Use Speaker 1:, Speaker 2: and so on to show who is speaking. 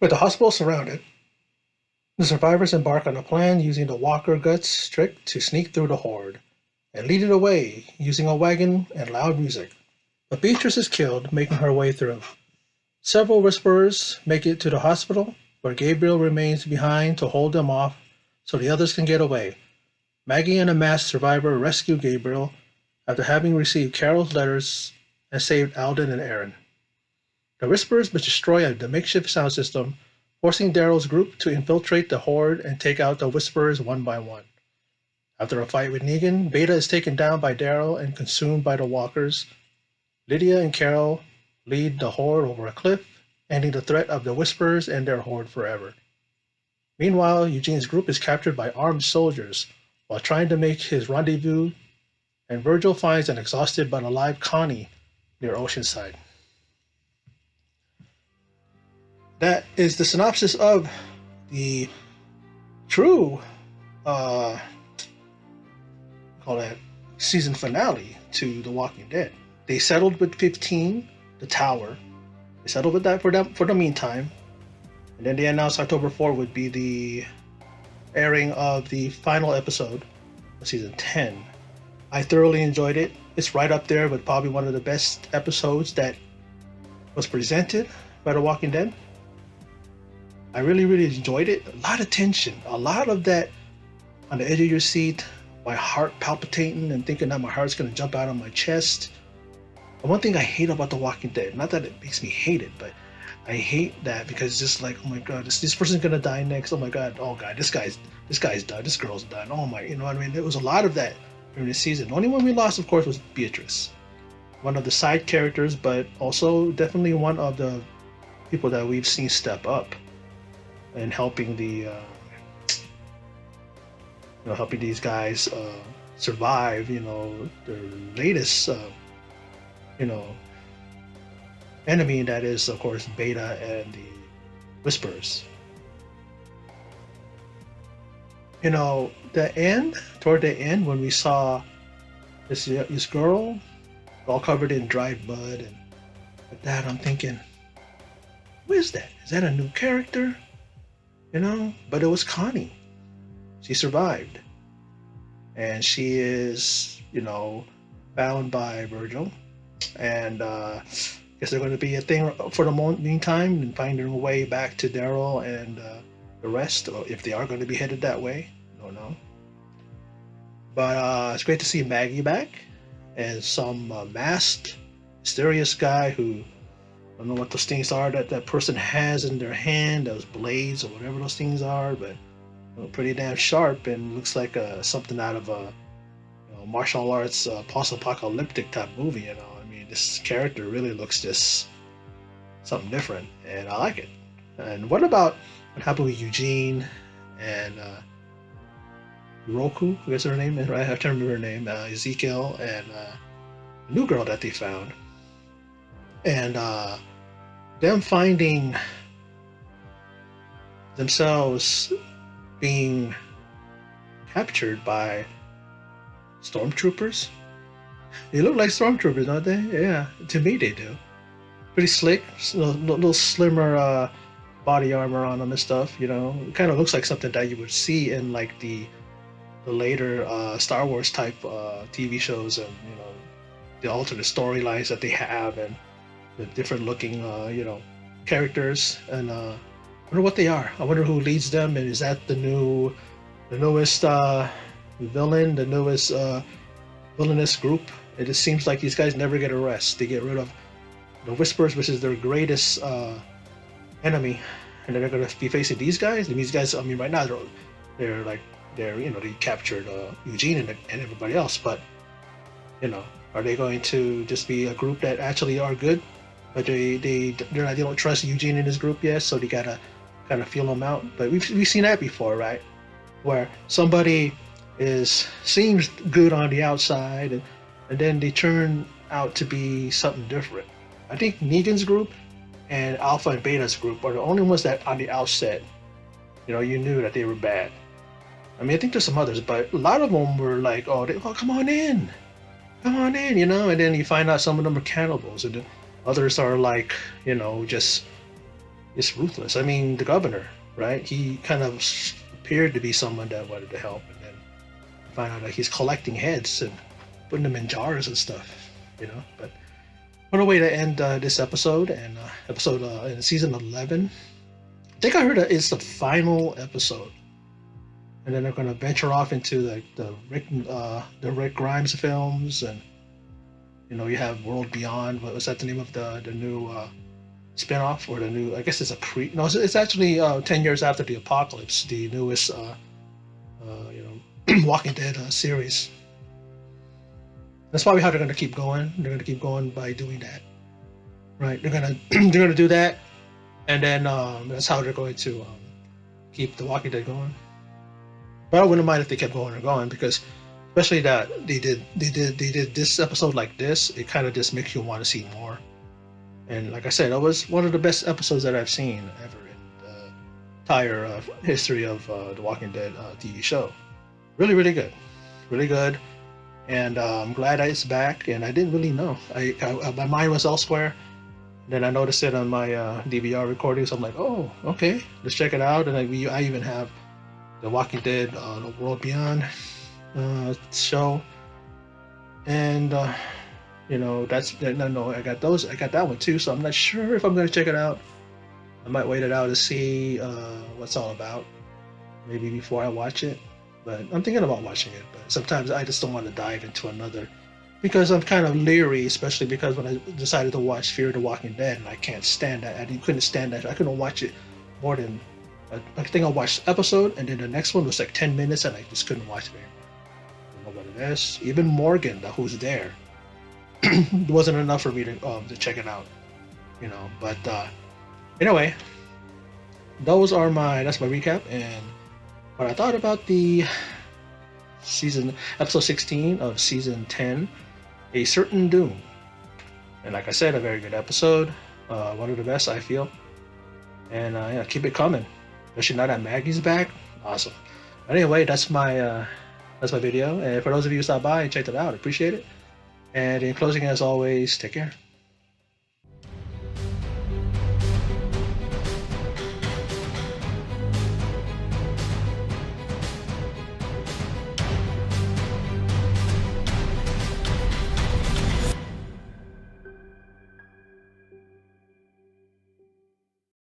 Speaker 1: With the hospital surrounded, the survivors embark on a plan using the Walker Guts trick to sneak through the horde and lead it away using a wagon and loud music. But Beatrice is killed making her way through. Several Whisperers make it to the hospital, where Gabriel remains behind to hold them off so the others can get away. Maggie and a masked survivor rescue Gabriel after having received Carol's letters and saved Alden and Aaron. The Whisperers destroy the makeshift sound system, forcing Daryl's group to infiltrate the horde and take out the Whisperers one by one. After a fight with Negan, Beta is taken down by Daryl and consumed by the walkers. Lydia and Carol lead the horde over a cliff, ending the threat of the Whisperers and their horde forever. Meanwhile, Eugene's group is captured by armed soldiers while trying to make his rendezvous, and Virgil finds an exhausted but alive Connie near Oceanside. That is the synopsis of the true call that season finale to The Walking Dead. They settled with 15, the tower. They settled with that for the meantime. And then they announced October 4 would be the airing of the final episode of season 10. I thoroughly enjoyed it. It's right up there with probably one of the best episodes that was presented by The Walking Dead. I really, really enjoyed it. A lot of tension, a lot of that on the edge of your seat, my heart palpitating and thinking that my heart's going to jump out of my chest. And one thing I hate about The Walking Dead, not that it makes me hate it, but I hate that because it's just like, oh my god, this person's gonna die next. Oh my god, oh god, this guy's done, this girl's done. Oh my, you know what I mean? There was a lot of that during this season. The only one we lost, of course, was Beatrice, one of the side characters, but also definitely one of the people that we've seen step up and helping helping these guys survive. The latest, enemy that is, of course, Beta and the Whispers. Toward the end, when we saw this girl all covered in dried blood and like that, I'm thinking, who is that? Is that a new character? But it was Connie. She survived. And she is, bound by Virgil. And guess they're going to be a thing for the meantime and finding a way back to Daryl and the rest, or if they are going to be headed that way. I don't know. But it's great to see Maggie back and some masked, mysterious guy who I don't know what those things are that person has in their hand, those blades or whatever those things are, but pretty damn sharp and looks like something out of a martial arts post-apocalyptic type movie. I mean, this character really looks just something different, and I like it. And what happened with Eugene and Roku? I guess her name is right. I have to remember her name. Ezekiel and the new girl that they found, and them finding themselves being captured by stormtroopers. They look like stormtroopers, don't they? Yeah, to me they do. Pretty slick, little slimmer body armor on them and stuff. It kind of looks like something that you would see in like the later Star Wars type TV shows, and the alternate storylines that they have, and the different looking characters. And I wonder what they are. I wonder who leads them, and is that the newest villain, the newest villainous group? It just seems like these guys never get a rest. They get rid of the Whispers, which is their greatest enemy, and then they're going to be facing these guys. And these guys, I mean, right now they captured Eugene and everybody else, but are they going to just be a group that actually are good, but they don't trust Eugene in his group yet, so they gotta kind of feel him out? But we've seen that before, right? Where somebody seems good on the outside, and then they turn out to be something different. I think Negan's group and Alpha and Beta's group are the only ones that on the outset, you knew that they were bad. I mean, I think there's some others, but a lot of them were like, oh, come on in, and then you find out some of them are cannibals, and then others are like, just is ruthless. I mean, the governor, right? He kind of appeared to be someone that wanted to help, and then find out that he's collecting heads and putting them in jars and stuff, you know. But what a way to end this episode, and episode in season 11. I think I heard that it's the final episode, and then they're going to venture off into the Rick Grimes films, and you know, you have World Beyond. What was that the name of the new spinoff, or the new? I guess it's a pre. No, it's actually 10 years after the apocalypse, the newest you know, Walking Dead series. That's probably how they're going to keep going. They're going to keep going by doing that, right? They're gonna they're gonna do that, and then that's how they're going to keep the Walking Dead going. But I wouldn't mind if they kept going and going, because especially that they did this episode like this. It kind of just makes you want to see more. And like I said, that was one of the best episodes that I've seen ever in the entire history of the Walking Dead TV show. Really, really good, really good. And I'm glad that it's back. And I didn't really know. My mind was elsewhere. Then I noticed it on my DVR recording, so I'm like, oh, okay, let's check it out. And I even have the Walking Dead, the World Beyond show, and you know, no, I got those. I got that one too. So I'm not sure if I'm going to check it out. I might wait it out to see what's all about, maybe before I watch it. But I'm thinking about watching it. But sometimes I just don't want to dive into another, because I'm kind of leery, especially because when I decided to watch Fear the Walking Dead, and I can't stand that. I couldn't stand that. I couldn't watch it more than, I think I watched the episode, and then the next one was like 10 minutes, and I just couldn't watch it anymore. I don't know what it is. Even Morgan, who's there, it wasn't enough for me to check it out, you know. But anyway, that's my recap and what I thought about the episode 16 of season 10, A Certain Doom. And like I said, a very good episode, one of the best, I feel. And yeah, keep it coming, especially now that Maggie's back. Awesome. But anyway, that's my video. And for those of you who stopped by and checked it out, I appreciate it. And in closing, as always, take care.